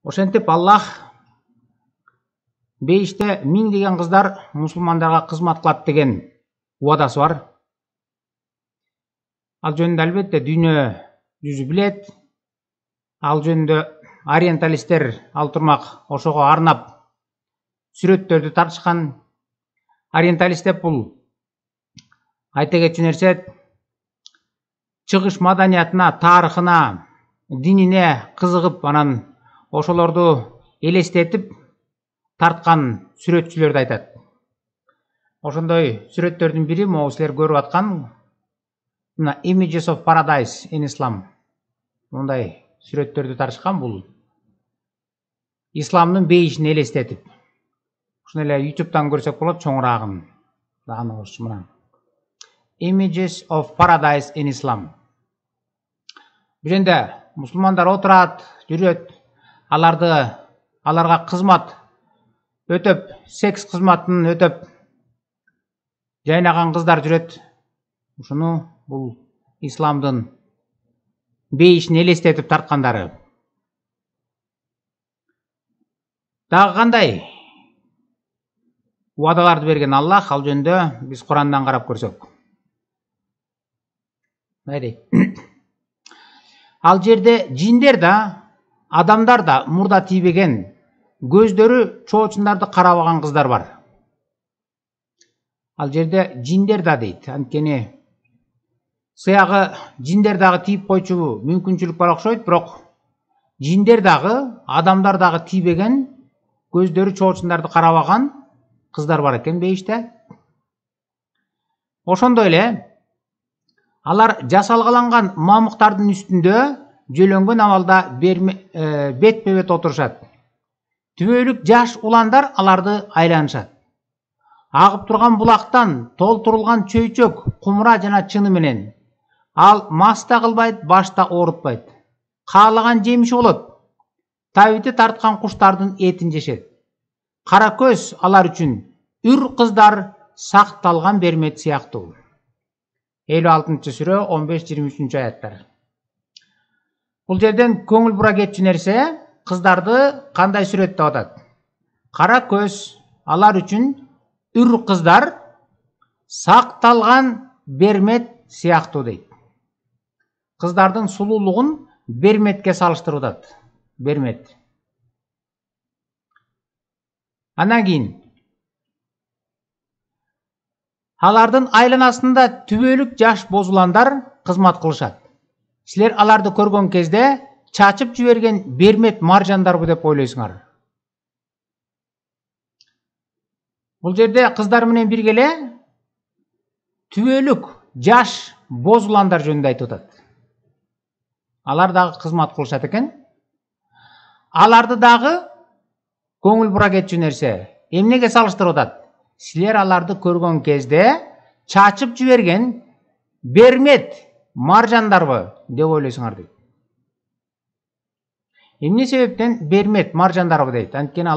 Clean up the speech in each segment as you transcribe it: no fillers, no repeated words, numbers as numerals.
Ошентип Аллах бейиште миңдеген кыздар мусулмандарга кызмат кылат деген убадасы бар. Ал жөнүндө албетте дүйнө жүзү билет. Ал жөнүндө ориенталисттер ал турмак ошого арнап сүрөттөрдү тартышкан. Ориенталист деп бул айта кетчү нерсе чыгыш маданиятына, тарыхына, динине кызыгып, анан ошолорду элестетип тарткан сүрөтчүлөрдү айтат. Ошондой сүрөттөрдүн бири могу силер көрүп аткан Images of Paradise in Islam. Мындай сүрөттөрдү тартышкан, бул исламдын бейишин элестетип. Ушуну эле YouTube'дан көрсөк болот, чоңураагын. Дагы орусча мына. Images of Paradise in Islam. Бул жерде мусулмандар отурат, жүрөт, аларга кызмат өтөп, секс кызматын өтөп жайнаган кыздар жүрөт. Ушуну бул исламдын бейишин элестетип тарткандары. Дагы кандай убадаларды берген Аллах, ал жөнүндө биз Курандан карап көрсөк. Ал жерде жиндер да, адамдар да мурда тийбеген, көздөрү чоочундарды карабаган кыздар бар. Ал жерде жиндер да дейт. Анткени сыягы жиндер дагы тийип койчу мүмкүнчүлүк бар окшойт, бирок жиндер дагы, адамдар дагы тийбеген, көздөрү чоочундарды карабаган кыздар бар экен бейиште. Ошондой эле алар жасалгаланган мамыктардын үстүндө жөлөнгөн абалда бетпе бет отурушат. Түбөлүк жаш уландар аларды айланышат. Агып турган булактан толтурулган чөйчөк, кумура жана чыны менен. Ал мас да кылбайт, баш да оорутпайт. Каалаган жемиши болот. Табити тарткан куштардын этин жешет. Кара көз алар үчүн үр кыздар сакталган бермет сыяктуу. 56-сүрө 15-23 аяттар. Бул жерден көңүл бура кетчү нерсе кыздарды кандай сүрөттөп атат? Кара көз алар үчүн үр кыздар сакталган бермет сыяктуу дейт. Кыздардын сулуулугун берметке салыштырып атат. Бермет. Андан кийин алардын айланасында түбөлүк жаш бозуландар кызмат кылышат. Силер аларды көргөн кезде чачып жиберген бермет маржандарбы деп ойлойсуңар. Бул жерде кыздар менен биргеле түбөлүк жаш бозуландар жөнүндө айтып атат. Алар дагы кызмат кылышат экен. Аларды дагы көңүл бура кетчү нерсе эмнеге салыштырып атат? Силер аларды көргөн кезде чачып жиберген бермет маржандарбы деп ойлойсуңар дейт. Эмне себептен бермет маржандарбы дейт? Анткени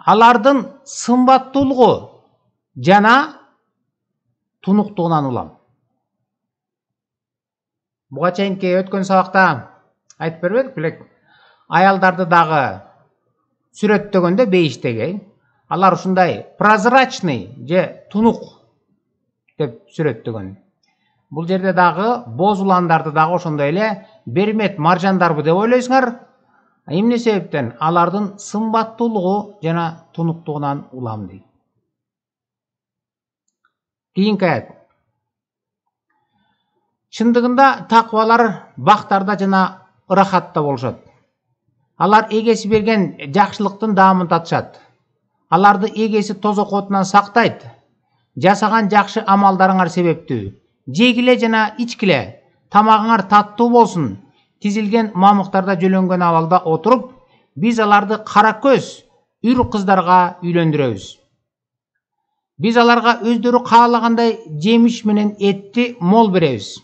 алардын сымбаттуулугу жана тунуктугунан улам. Буга чейинки өткөн сабакта айтып бербедик белек? Аялдарды дагы сүрөттөгөндө бейиштеги алар ушундай прозрачный же тунук деп сүрөттөгөн. Бул жерде дагы бозуландарды дагы ошондой эле бермет маржандарбы деп ойлойсуңар. Эмне себептен? Алардын сымбаттуулугу жана тунуктугунан улам дейт. Кийинки аят. Чындыгында таквалар бактарда жана ырахатта болушат. Алар эгеси берген жакшылыктын даамын татышат. Аларды эгеси тозок отунан сактайт. Жасаган жакшы амалдарыңар себептүү. Жегиле жана ичкиле, тамагыңар таттуу болсун. Тизилген мамыктарда жөлөнгөн абалда отуруп, биз аларды кара көз, үр кыздарга үйлөндүрөбүз. Биз аларга өздөрү каалагандай жемиш менен этти мол беребиз.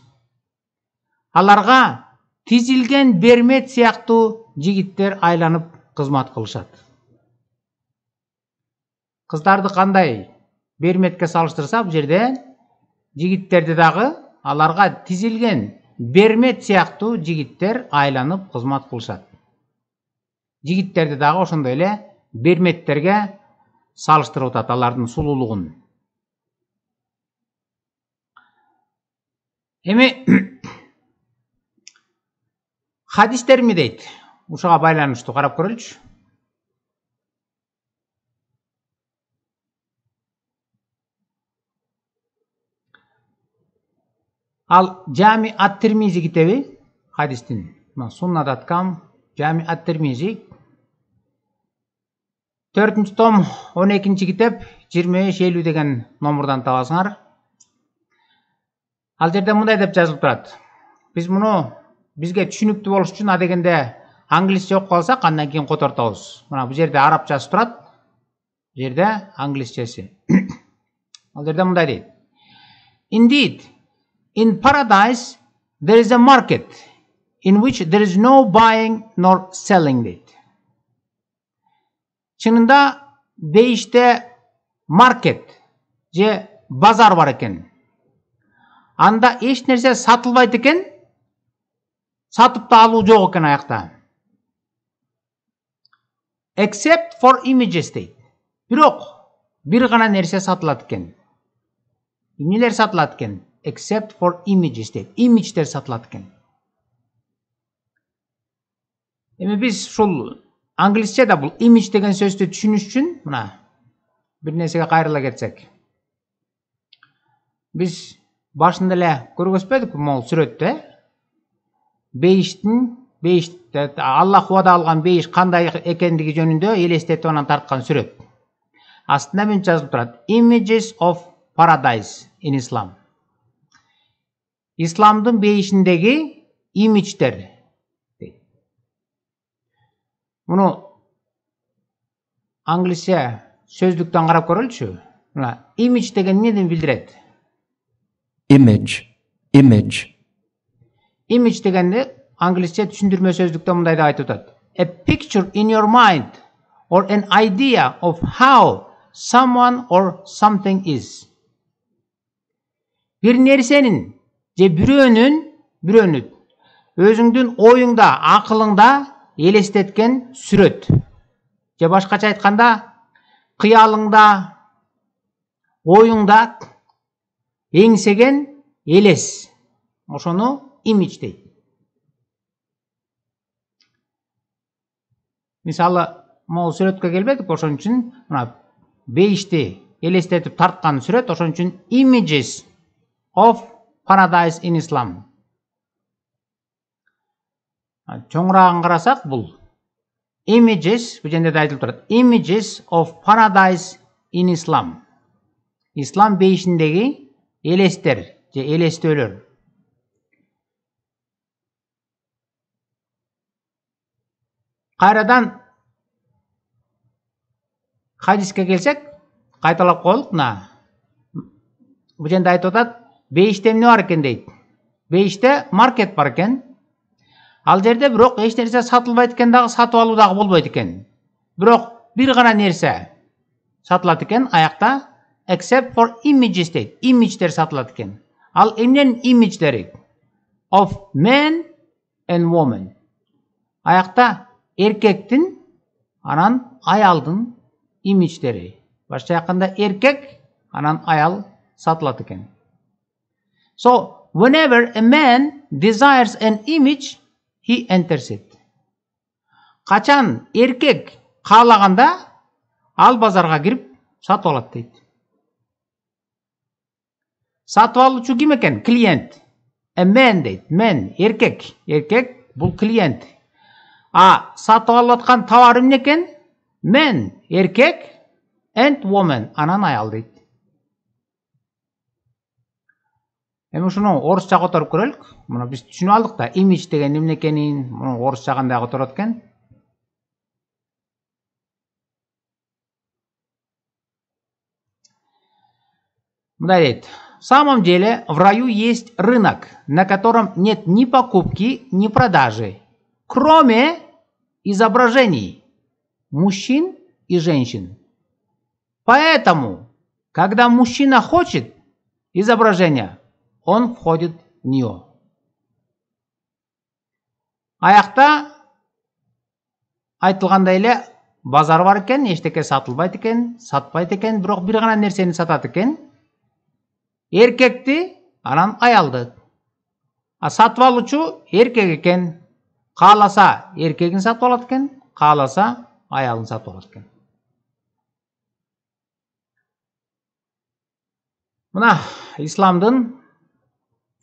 Аларга тизилген бермет сыяктуу жигиттер айланып кызмат кылышат. Кыздарды кандай берметке салыштырса, бул жерде жигиттерди дагы аларга тизилген бермет сыяктуу жигиттер айланып кызмат кылышат. жигиттерди дагы ошондой эле берметтерге салыштырып атат алардын сулуулугун. Эми хадистер эмне дейт? Ушуга байланыштуу карап көрөлүчү. Ал Жами ат-Тирмизи китеби, хадистин Sunna.com, Жами ат-Тирмизи 4-том 12-чи китеп 23-50 деген номурдан табасыңар. Ал жерде мындай деп жазылып турат. Биз муну бизге түшүнүктүү болуш үчүн адегенде англисче окуп калсак, андан кийин котортобуз. Мына бу жерде арабчасы турат. Бу жерде англисчеси. Ал жерде мындай дейт. Indeed, in paradise there is a market in which there is no buying nor selling deyт. Чынында бейиште маркет же базар бар экен. Анда эч нерсе сатылбайт экен, сатып да алуу жок экен аякта. Except for images дейт. Бирок бир гана нерсе сатылат экен. Эмнелер сатылат экен? Except for images дейт. Имидждер сатылат экен. Эми биз ушул англисчеде бул image деген сөздү түшүнүш үчүн мына бир нерсеге кайрыла кетсек. Биз башында эле көргөзбөдүкпү могул сүрөттө? Бейиште Аллах убада алган бейиш кандай экендиги жөнүндө элестетип анан тарткан сүрөт. Астында мынча жазылып турат. Images of paradise in Islam. Исламдын бейишиндеги имидждер. Муну англисче сөздүктөн карап көрөлүчү. Мына image деген эмнени билдирет? Image. Image дегенди англисче түшүндүрмө сөздүктө мындай деп айтып атат. A picture in your mind or an idea of how someone or something is. Бир нерсенин же бирөөнүн өзүңдүн оюңда, акылыңда элестеткен сүрөт. Же башкача айтканда, кыялыңда, оюңда эңсеген элес. Ошону image дейт. Мисалы, могул сүрөткө келбедик, ошон үчүн мына бейишти элестетип тарткан сүрөт, ошон үчүн images of paradise in Islam. Чоңураагын карасак, бул images, бул жерде айтылып турат. Images of paradise in Islam. Ислам бейишиндеги элестер же элестөөлөр. Кайрадан хадиске келсек, кайталап коелук. Бул жерде айтып атат, бейиште эмне бар экен дейт. Бейиште маркет бар экен. Ал жерде бирок эч нерсе сатылбайт экен дагы, сатып алуу дагы болбойт экен. Бирок бир гана нерсе сатылат экен аякта, except for images дейт. Имидждер сатылат экен. Ал эмненин имидждери? Of man and woman. Аякта эркектин, анан аялдын имидждери. Башка айтканда эркек, анан аял сатылат экен. So, whenever a man desires an image, he enters it. Качан эркек каалаганда, ал базарга кирип сатып алат дейт. Сатып алуучу ким экен? Клиент. A man дейт. Man, эркек. Эркек бул клиент. Сатып алып аткан товар эмне экен? Man, эркек, and woman, анан аял дейт. Эми ушуну орусча которуп көрөлүк. Муну биз түшүнүп алдык да, image деген эмне экенин, муну орусча кандай которот экен? Мындай дейт. В самом деле, в раю есть рынок, на котором нет ни покупки, ни продажи, кроме изображений мужчин и женщин. Поэтому, когда мужчина хочет изображения, он входит в нее. Аякта айтылгандай эле базар бар экен, эчтеке сатылбайт экен, сатпайт экен, бирок бир гана нерсени сатат экен. Эркекти, анан аялды. Сатып алуучу эркек экен. Кааласа эркегин сатып алат экен, кааласа аялын сатып алат экен. Мына исламдын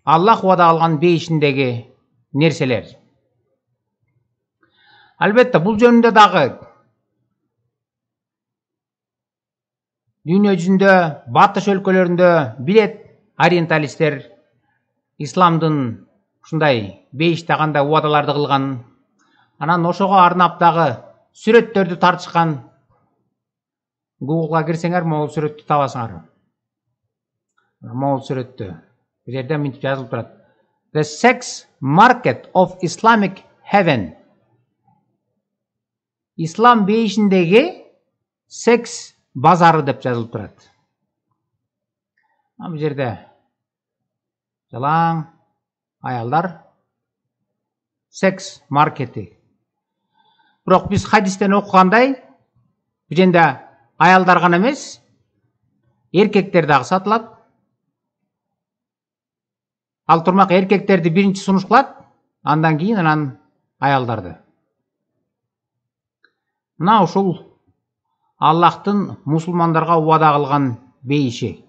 Аллах уада алган бейишиндеги нерселер. Албетте бул жөнүндө дагы дүйнө жүзүндө, батыш өлкөлөрүндө билет ориенталисттер исламдын ушундай бейиште кандай убадаларды кылганын, анан ошого арнап дагы сүрөттөрдү тартышкан. Google'га кирсеңер могул сүрөттү табасыңар. Могул сүрөттү. Бул жерде мынтип жазылып турат. The sex market of Islamic heaven. Ислам бейишиндеги секс базары деп жазылып турат. Бул жерде жалаң аялдар секс маркети. Бирок биз хадистен окугандай, бул жерде аялдар гана эмес, эркектер дагы сатылат. Ал турмак эркектерди биринчи сунуш кылат, андан кийин анан аялдарды. Мына ушул Аллахтын мусулмандарга убада кылган бейиши.